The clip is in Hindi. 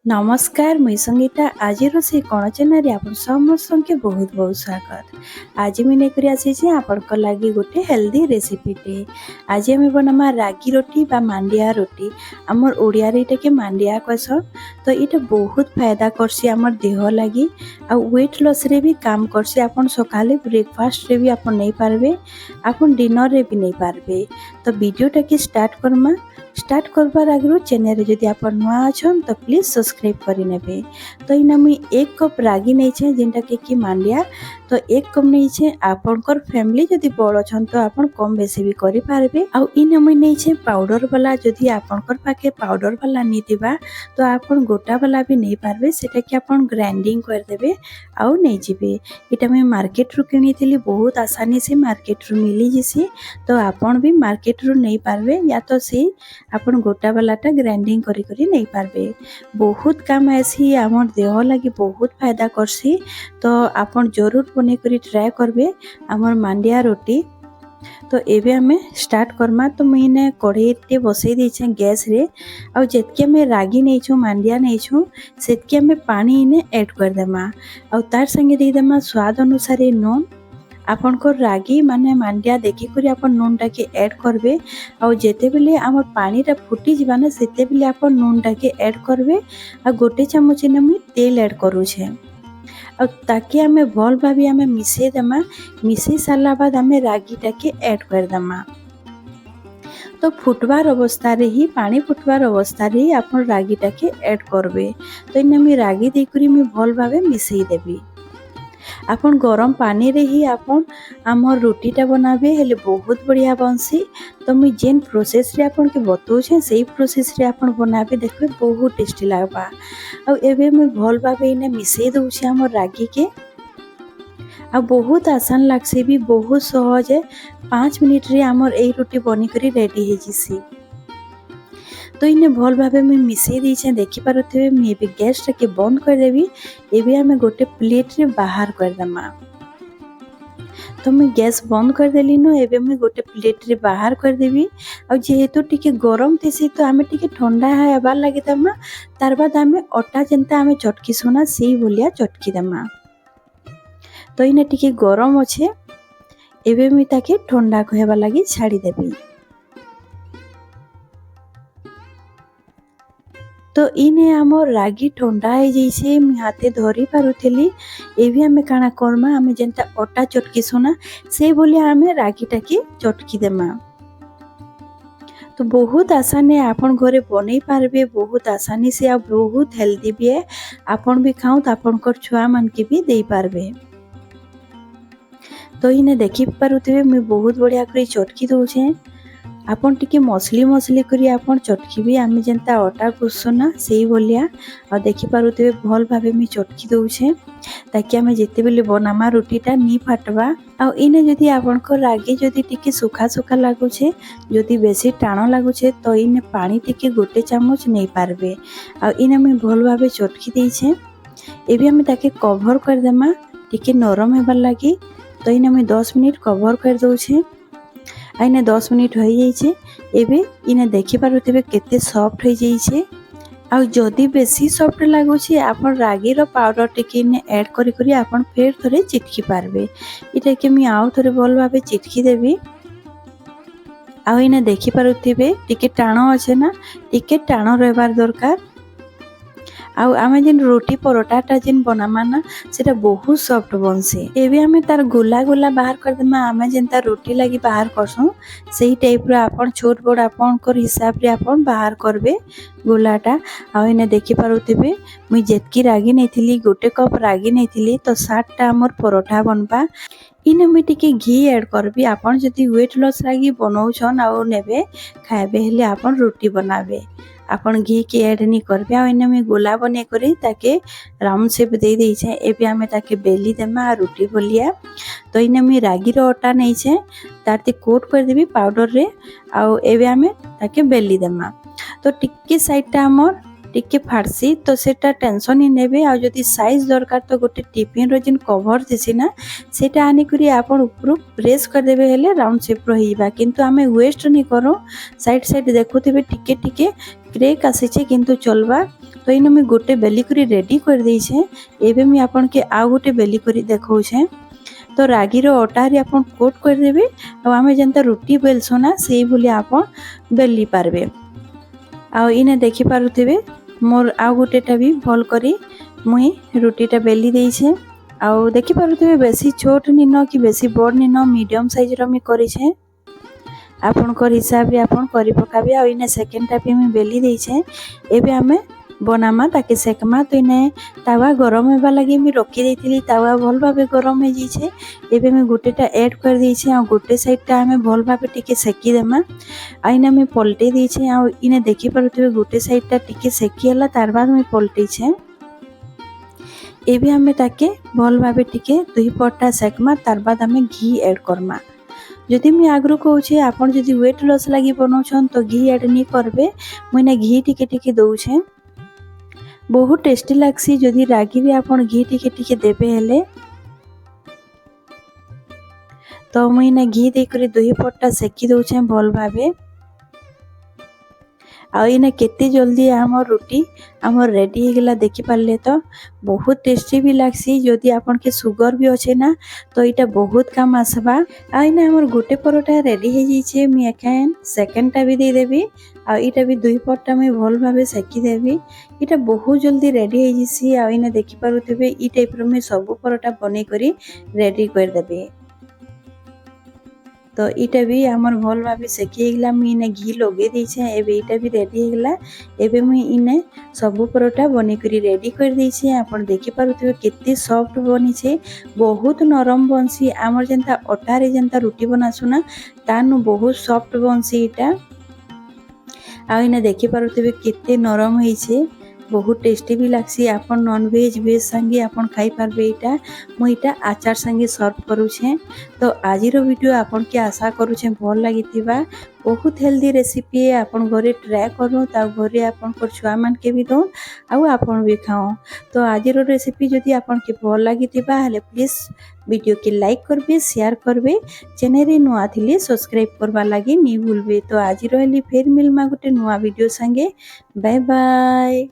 नमस्कार मुई संगीता आज रोसे कण चेनारे आप समस्त के बहुत बहुत स्वागत। आज मुझे लेकर आसी आपण लगी गोटे हेल्दी रेसिपीटे। आज आम बनमा रागी रोटी बा मांडिया रोटी। आमर ओडिया रे के मांडिया कहसन। तो ये बहुत फायदा करसी आमर देह लगी आ वेट लॉस रे भी काम करसी। आपण सकाले ब्रेकफास्ट रे भी आपण नहीं पारबे, आपण डिनर रे भी नहीं पारबे। तो वीडियोटा की स्टार्ट करमा। स्टार्ट करबार आगु चैनल जदि आप नुआ अच्छन तो प्लीज सब्सक्राइब करि नेबे। तो इना मुई 1 कप रागी नहीं छे जेंटा के मांडिया। तो 1 कप नहीं छे। आपनकर फैमिली जदि बड़ अछन तो आपन कम बेसी भी करि पारबे। आ इना मुई नहीं छे पाउडर वाला। जदि आपनकर पाखे पाउडर वाला नहीं दिबा तो आपन गोटा वाला भी नहीं पारबे। सेटा कि आपन ग्राइंडिंग कर देबे आ नहीं जिबे। इटा मैं मार्केट रु किनिथिली, बहुत आसानी से मार्केट रु मिली जिसी। तो आपन भी मार्केट रु नहीं पारबे या तो से आपन गोटा वालाटा ग्राइंडिंग करी करी नहीं पारबे। बहुत काम ऐसी आमर देह लगी बहुत फायदा करसी। तो आपन जरूर बने करी ट्राए करबे आमर मांडिया रोटी। तो एबे हमें स्टार्ट करमा। तो मैंने कढ़ई टे बसई देछे गैस रे। आ जेतके हमें रागी नहीं छु मांडिया नहीं छु सेतके हमें पानी इने ऐड कर देमा। आ तार संगे दे देमा स्वाद अनुसार नून। आपनको रागी माने मांडिया देखी करी आपन नून टा के ऐड करबे। आ जेते बेले हमर पानी टा फुटी जिबा ना सेते बेले आपन नून टा के ऐड करबे। आ गोटे चामच ने मुई तेल ऐड करू छे। आ ताकि हमें भल भाबी हमें मिसे देमा। मिसे साला बाद हमें रागी टा के ऐड कर देमा। तो फुटबार अवस्था रे ही पानी फुटबार अवस्था रे ही आपन रागी टा के ऐड करबे। तो इने मी रागी दे करी मी भल भाबे मिसई देबी। आपन गरम पानी रे ही आपन आमर रोटीटा बनाबे हेले बहुत बढ़िया बनसी। तो मुई जेन प्रोसेस रे आपन के बतौछे सेही प्रोसेस रे आपन बनाबे देखबे बहुत टेस्टी लागबा। आ एबे मुई भल भाबे इने मिसई दउछे आमर रागी के। आ बहुत आसान लागसे भी, बहुत सहज है। 5 मिनिट रे आमर एई रोटी बनी करी रेडी हे जिसी। तो इने भल भाबे मैं मिसई दीछे देखि पारुथिबे। मैं एबे गैस टा के बंद कर देबी। एबे हमें गोटे प्लेट रे बाहर कर देमा। तो मैं गैस बंद कर देली न। एबे मैं गोटे प्लेट रे बाहर कर देबी। आ जेहेतु टिके गरम तेसी तो हमें टिके ठंडा हेबार लागि देमा। तार बाद हमें अटा जेंता हमें चटकी सोना सेही बोलिया चटकी देमा। तो इने टिके गरम अच्छे। एबे मैं ताके ठंडा हेबार लागि छाड़ी देबी। तो इने आमर रागी ठंडा हो जाइए। मुझे हाथे धरी पारुथली। एभी हमें काना करमा हमें जेंता अटा चटकी सोना से बोलिया हमें रागीटा के चटकी देमा। तो बहुत आसान है। आपन घरे बनै पारबे बहुत आसानी से। आ बहुत हेल्दी भी है। आपन भी खाऊ तो आपनकर छुआ मन के भी दे पारबे। तो इने देखि पारुथिबे मुई बहुत बढ़िया करी चटकी दउछे। आपन टिके मसली मसली करी आपन चटकी भी आमे जेंता अटा गुसना सेही बोलिया। आ देखि पारुथिबे भल भाबे मी चटकी दउछे ताकि हमें जेते बेले बनामा रोटीटा नी फाटबा। आ इने जदि आपनको रागी जदि टिके सुखा सुखा लागुछे, जदि बेसी टाण लागुछे तो इने पानी टिके गोटे चामच नहीं पारबे। आ इने मैं भल भाबे चटकी देइछे। एबे हमें ताके कवर कर देमा टिके नरम हेबार लागि। तो इने मैं 10 मिनिट कवर कर दउछे। आइने 10 मिनिट हो जाइए। एबे इने देखि पारुथिबे केते सॉफ्ट हो जाइए। आ जदि बेसी सॉफ्ट लागुछे आपन रागी रो पाउडर टिके इने ऐड करी करी आपन फेर थरे चिटकी पारबे। इटा के मी आउ थरे भल भाबे चिटकी देबी। आ इने देखि पारुथिबे टिके टाण अछि ना, टिके टाण रहबार दरकार। आउ आमे जेन रोटी परोटाटा जेन बनामा ना सेटा बहुत सॉफ्ट बनसे। एबे हमें तार गोला गोला बाहर कर देमा। आमे जेंता रोटी लगी बाहर करसु सेही टाइप रो आपन छोट बड़ आपनकर हिसाब रे आपन बाहर करबे गोलाटा। आ इने देखि पारुथिबे मुई जेतकी रागी नेथिली गोटे कप रागी नेथिली तो 60 टा हमर परोठा बनबा। इने मुई टिके घी ऐड करबी। आपन जदि वेट लॉस रागी बनौछन आ नेबे खाइबे हेले आपन रोटी बनाबे आपन घी के ऐड नहीं करबे। आ इने में गोला बने करी ताके राउंड शेप दे देइछे। एबे हमें ताके बेली देमा रोटी बोलिया। तो इने में रागी रो आटा नहीं छे तारते कोट कर देबी पाउडर रे। आ एबे हमें ताके बेली देमा। तो टिके साइडटा हमर टिके फाड़सी तो सेटा टेंशन ही नेबे। आ जदि साइज दरकार तो गोटे टिफिन रो जिन कवर दिसी ना सेटा आनी करी आपन ऊपर प्रेस कर देबे हेले राउंड शेप रो हिबा। किंतु हमें वेस्ट नहीं करो। साइड साइड देखुथिबे टिके टिके क्रेक आसीचे किंतु चलबा। तो इन मुझे गोटे बेली करी रेडी कर देछे। एबे मुझे आपन के आ गोटे बेली करी देखौछे। तो रागी रो अटा रे आपन कोट कर देबे आ हमें जनता रोटी बेलसोना सेही बोली आपन बेली पारबे। आ इने देखि पारुथिबे मोर आ गोटेटा भी भल करी मुई रोटीटा बेली देइछे। आ देखि पारुथिबे बेसी छोट निन कि बेसी बड़ निन मीडियम साइज रो मी करिछे। आपनकर हिसाब रे आपन करि पकाबे। आ इने सेकंड टा भी मी बेली देइछे। एबे हमें बनामा ताके सेकमा। तो इने तावा गरम हेबा लगी मी रखी देइथिली। तावा भल भाबे गरम हे जिछे। एबे मी गोटेटा ऐड कर देइछे आ गोटे साइडटा हमें भल भाबे टिके सेकी देमा। आ इने मी पलटै देइछे। आ इने देखि पारुथिबे गोटे साइडटा टिके सेकी हला तार बाद मी पलटैछे। एबे हमें ताके भल भाबे टिके दुई पट्टा सेकमा तार बाद हमें घी ऐड करमा। जदि मैं आगरू कहूँ आपन जदि वेट लॉस लगी बनाउछन तो घी ऐड नहीं करबे। मुझे घी टिके टिके दउछे। बहुत टेस्टी लागसी जदि रागी रे आपन घी टिके टिके देबे हेले। तो मुझे घी देकर दुई पट्टा सेकी दउछे भल भाबे। आ इने केते जल्दी हमर रोटी हमर रेडी हो गला देखि पारले। तो बहुत टेस्टी भी लागसी। जदि आपन के सुगर भी अच्छे ना तो इटा बहुत काम आसबा। आ इने हमर गोटे परोटा रेडी हो जाइछे। मी एकान सेकंड टा भी दे देबी। आ इटा भी दुई पट्टा मैं भल भाबे सेकी देबी। इटा बहुत जल्दी रेडी हो जिसी। आ इने देखि पारुथिबे ई टाइप रो मैं सब परोटा बनै करी रेडी कर देबे। तो इटा भी हमर भल भाबे सेकी गला। मुई इने घी लगे देइछे। एबे इटा भी रेडी हो गला। एबे मुई इने सब परोटा बने करी रेडी कर देइछे। आपन देखि पारुथिबे केते सॉफ्ट बनिछे। बहुत नरम बनसी। हमर जेंता अटा रे जेंता रोटी बनासुना तानु बहुत सॉफ्ट बनसी इटा। आ इने देखि पारुथिबे केते नरम होइछे। बहुत टेस्टी भी लागसी। आपन नॉन वेज वेज संगे आपन खाई पारबे इटा। मु इटा आचार संगे सर्व करूछे। तो आजिरो वीडियो आपन के आशा करूछे भल लागिथिबा। बहुत हेल्दी रेसिपी आपन घरे ट्राई करू। ता घरे आपन को छुआ मान के भी दो आ आपन भी खाओ। तो आजिरो रेसिपी जदि आपन के भल लागिथिबा हले प्लीज वीडियो के लाइक करबे शेयर करबे। चैनल रे नुआ थिले सब्सक्राइब करबा लागि नी भूलबे। तो आजिरो हेली फेर मिलमा गोटे नुआ वीडियो संगे। Bye bye.